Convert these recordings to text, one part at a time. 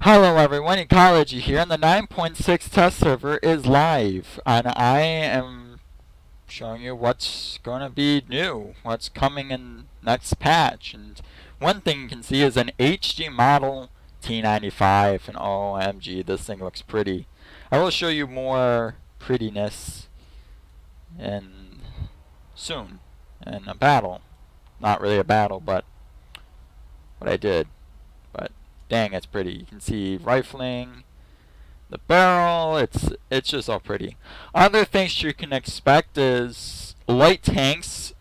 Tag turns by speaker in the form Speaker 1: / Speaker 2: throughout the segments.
Speaker 1: Hello everyone, Ecology here, and the 9.6 test server is live, and I am showing you what's going to be new, what's coming in next patch. And one thing you can see is an HD model T95, and OMG, this thing looks pretty. I will show you more prettiness in soon in a battle. Not really a battle, but what I did. But dang, it's pretty. You can see rifling, the barrel, it's just all pretty. Other things you can expect is light tanks.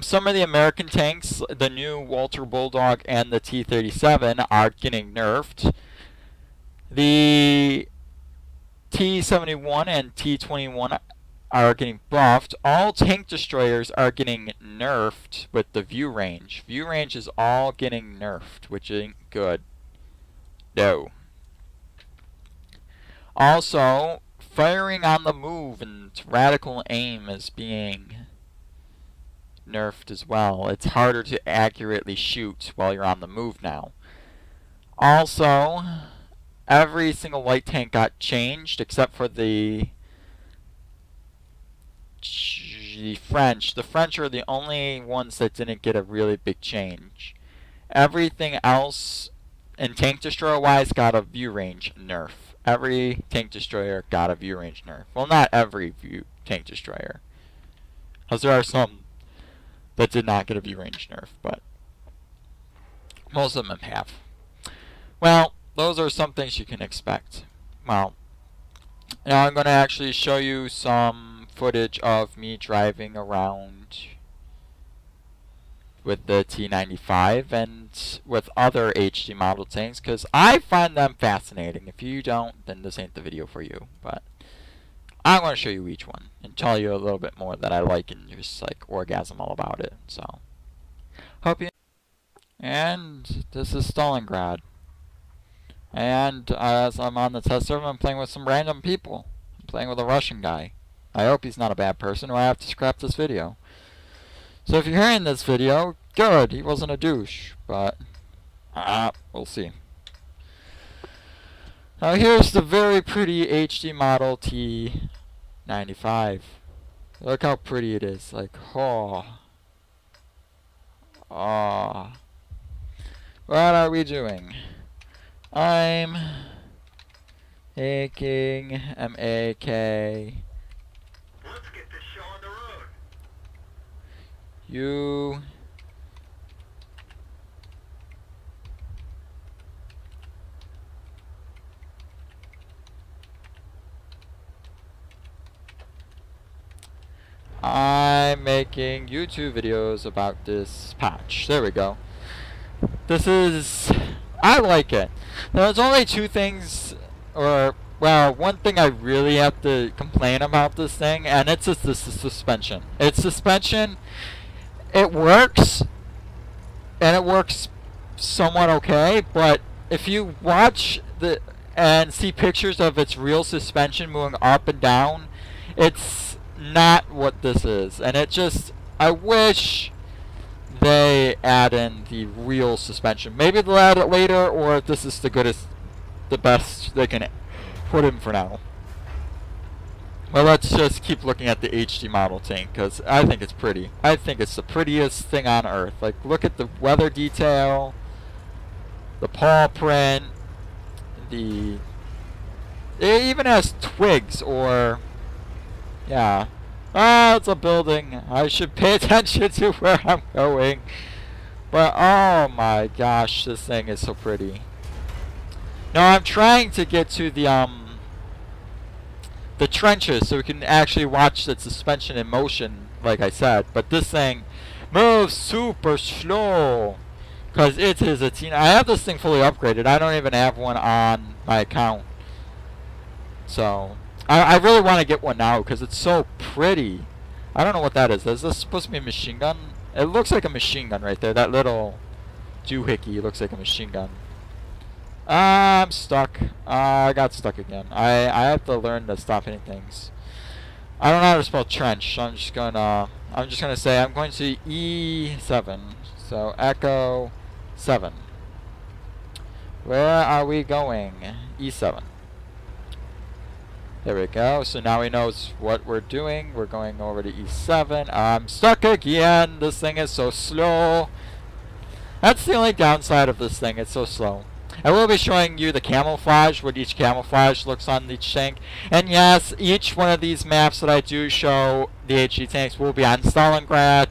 Speaker 1: Some of the American tanks, the new Walter Bulldog and the T-37, are getting nerfed. The T-71 and T-21 are getting buffed. All tank destroyers are getting nerfed with the view range. View range is all getting nerfed, which ain't good. No. Also, firing on the move and radical aim is being nerfed as well. It's harder to accurately shoot while you're on the move now. Also, every single light tank got changed except for the French. The French are the only ones that didn't get a really big change. Everything else, in tank destroyer wise, got a view range nerf. Every tank destroyer got a view range nerf. Well, not every tank destroyer, because there are some that did not get a view range nerf, but most of them have. Well, those are some things you can expect. Well, now I'm going to actually show you some footage of me driving around with the T95 and with other HD model tanks, because I find them fascinating. If you don't, then this ain't the video for you. But I want to show you each one and tell you a little bit more that I like and just like orgasm all about it. So, hope you. And this is Stalingrad. And as I'm on the test server, I'm playing with some random people. I'm playing with a Russian guy. I hope he's not a bad person or I have to scrap this video. So if you're hearing this video, good, he wasn't a douche, but we'll see. Now here's the very pretty HD model T95. Look how pretty it is, like, oh. Oh. What are we doing? I'm making MAK.
Speaker 2: Let's get this show on the road.
Speaker 1: You I'm making YouTube videos about this patch. There we go. This is, I like it. There's only two things, or well, one thing I really have to complain about this thing, and it's just the suspension. Its suspension, it works, and it works somewhat okay, but if you watch the and see pictures of its real suspension moving up and down, it's not what this is. And it just, I wish they add in the real suspension. Maybe they'll add it later, or this is the best they can put in for now. Well, let's just keep looking at the HD model tank, because I think it's pretty. I think it's the prettiest thing on earth. Like, look at the weather detail, the paw print, it even has twigs, or, yeah. Ah, it's a building. I should pay attention to where I'm going. But, oh my gosh, this thing is so pretty. Now, I'm trying to get to the trenches so we can actually watch the suspension in motion, like I said. But this thing moves super slow, because it is a I have this thing fully upgraded. I don't even have one on my account. So, I really want to get one now, because it's so pretty. I don't know what that is. Is this supposed to be a machine gun? It looks like a machine gun right there. That little doohickey looks like a machine gun. I'm stuck. I got stuck again. I have to learn to stop hitting things. I don't know how to spell trench, so I'm just gonna say I'm going to E7. So Echo 7. Where are we going? E7. There we go. So now he knows what we're doing. We're going over to E7. I'm stuck again. This thing is so slow. That's the only downside of this thing. It's so slow. I will be showing you the camouflage, what each camouflage looks on each tank. And yes, each one of these maps that I do show the HE tanks will be on Stalingrad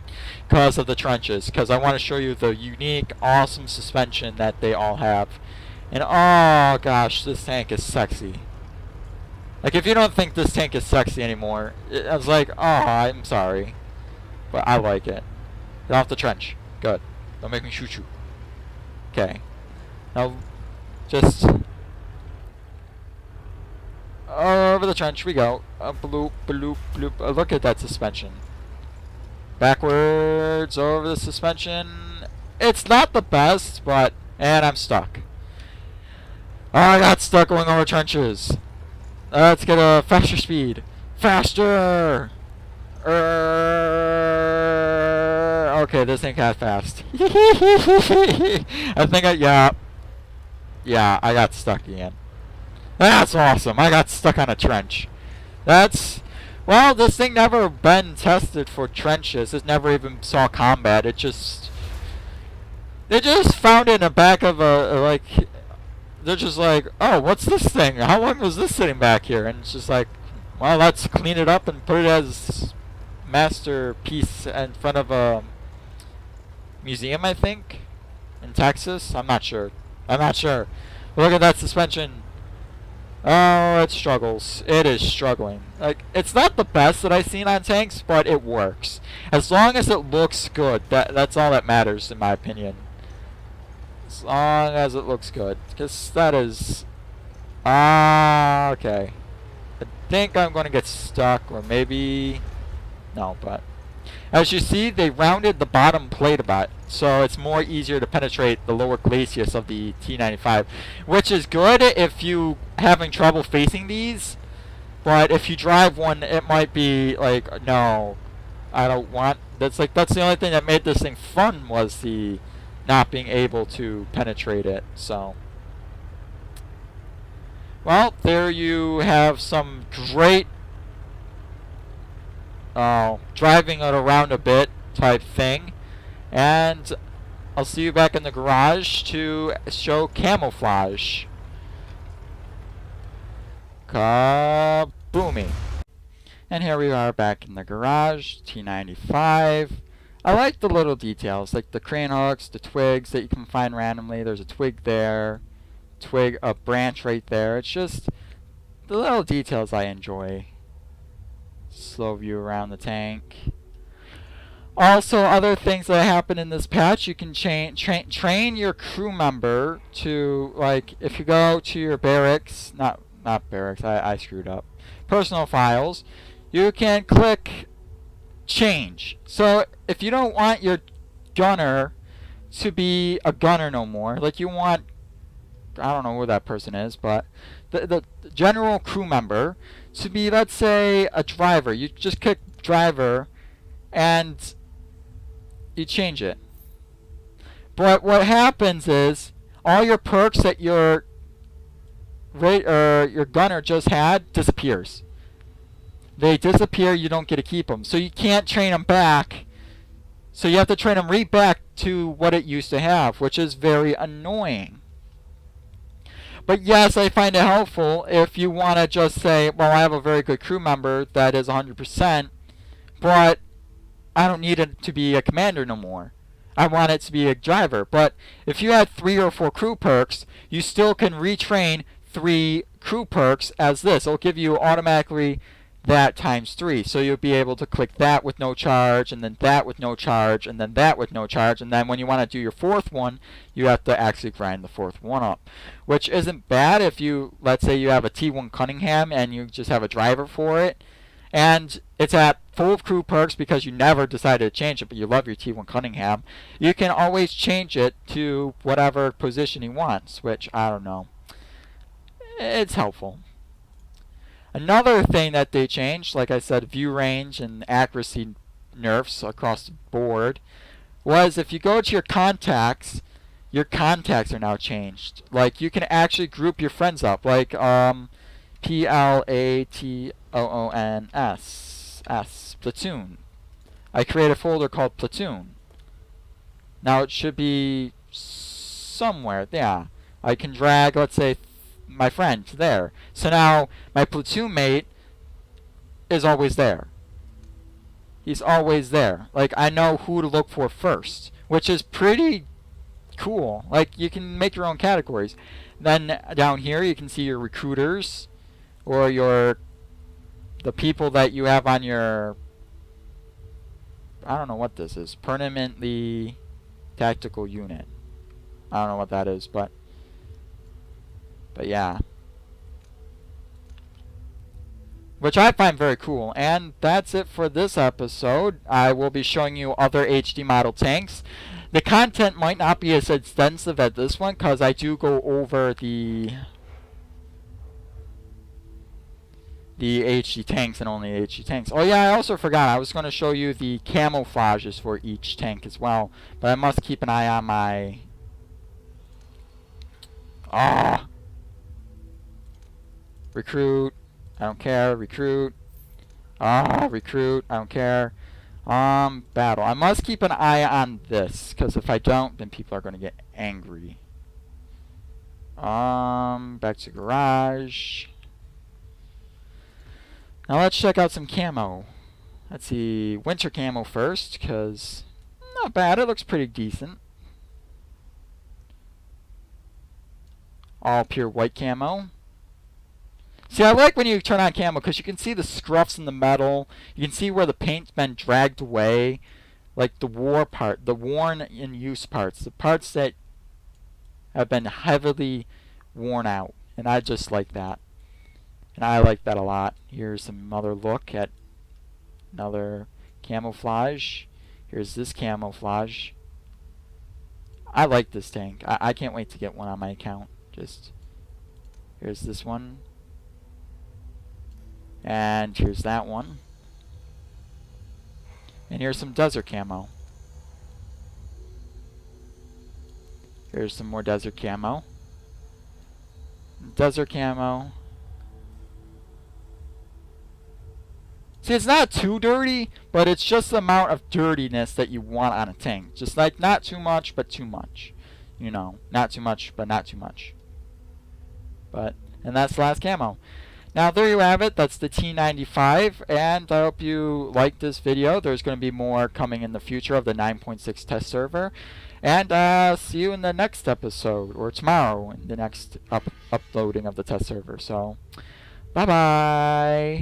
Speaker 1: because of the trenches. Because I want to show you the unique, awesome suspension that they all have. And oh gosh, this tank is sexy. Like, if you don't think this tank is sexy anymore, I was like, oh, I'm sorry. But I like it. Get off the trench. Good. Don't make me shoot you. Okay. Now, just... over the trench we go. Bloop, bloop, bloop. Look at that suspension. Backwards over the suspension. It's not the best, but... And I'm stuck. Oh, I got stuck going over trenches. Let's get a faster speed. Faster! Okay, this thing got fast. I think yeah, I got stuck again. That's awesome. I got stuck on a trench. Well, this thing never been tested for trenches. It never even saw combat. They just found it in the back of a they're just like, oh, what's this thing? How long was this sitting back here? And it's just like, well, let's clean it up and put it as masterpiece in front of a museum, I think, in Texas. I'm not sure. Look at that suspension. Oh, it struggles. It is struggling. Like, it's not the best that I've seen on tanks, but it works. As long as it looks good, that's all that matters, in my opinion. As long as it looks good. Because that is... okay. I think I'm going to get stuck, or maybe... No, but... As you see, they rounded the bottom plate a bit, so it's more easier to penetrate the lower glacis of the T95. Which is good if you having trouble facing these, but if you drive one, it might be like, no, I don't want... That's the only thing that made this thing fun, was the... not being able to penetrate it. So, well, there you have some great driving it around a bit type thing, and I'll see you back in the garage to show camouflage. Kaboomy. And here we are back in the garage, T95. I like the little details, like the crane hooks, the twigs that you can find randomly. There's a twig there, a branch right there. It's just the little details I enjoy. Slow view around the tank. Also, other things that happen in this patch, you can train your crew member to, like, if you go to your barracks, not barracks, I screwed up, personal files, you can click change. So if you don't want your gunner to be a gunner no more, like you want, I don't know who that person is, but the general crew member to be, let's say, a driver, you just click driver and you change it. But what happens is all your perks that your gunner just had disappears. They disappear, you don't get to keep them. So you can't train them back. So you have to train them right back to what it used to have, which is very annoying. But yes, I find it helpful if you want to just say, well, I have a very good crew member that is 100%, but I don't need it to be a commander no more. I want it to be a driver. But if you had 3 or 4 crew perks, you still can retrain 3 crew perks as this. It'll give you automatically that times 3. So you'll be able to click that with no charge, and then that with no charge, and then that with no charge. And then when you want to do your 4th one, you have to actually grind the 4th one up. Which isn't bad if you, let's say you have a T1 Cunningham and you just have a driver for it. And it's at full of crew perks because you never decided to change it, but you love your T1 Cunningham. You can always change it to whatever position he wants, which, I don't know. It's helpful. Another thing that they changed, like I said, view range and accuracy nerfs across the board, was if you go to your contacts, your contacts are now changed. Like, you can actually group your friends up. Like, Platoons, Platoon. I create a folder called Platoon. Now it should be somewhere. Yeah. I can drag, let's say, my friend there. So now my platoon mate is always there. He's always there. Like, I know who to look for first, which is pretty cool. Like, you can make your own categories. Then down here you can see your recruiters, or the people that you have on your, I don't know what this is, permanently tactical unit. I don't know what that is, but yeah. Which I find very cool. And that's it for this episode. I will be showing you other HD model tanks. The content might not be as extensive as this one, because I do go over the HD tanks and only HD tanks. Oh yeah, I also forgot. I was going to show you the camouflages for each tank as well. But I must keep an eye on my... Recruit. I don't care. Recruit. Recruit. I don't care. Battle. I must keep an eye on this, because if I don't, then people are going to get angry. Back to garage. Now let's check out some camo. Let's see, winter camo first, because not bad. It looks pretty decent. All pure white camo. See, I like when you turn on camo because you can see the scruffs in the metal. You can see where the paint's been dragged away. Like the worn in use parts. The parts that have been heavily worn out. And I just like that. And I like that a lot. Here's another look at another camouflage. Here's this camouflage. I like this tank. I can't wait to get one on my account. Here's this one. And here's that one. And here's some desert camo. Here's some more desert camo. Desert camo. See, it's not too dirty, but it's just the amount of dirtiness that you want on a tank. Just like not too much, but too much. You know, not too much, but not too much. And that's the last camo. Now there you have it. That's the T95, and I hope you liked this video. There's going to be more coming in the future of the 9.6 test server. And see you in the next episode, or tomorrow in the next uploading of the test server. So, bye-bye.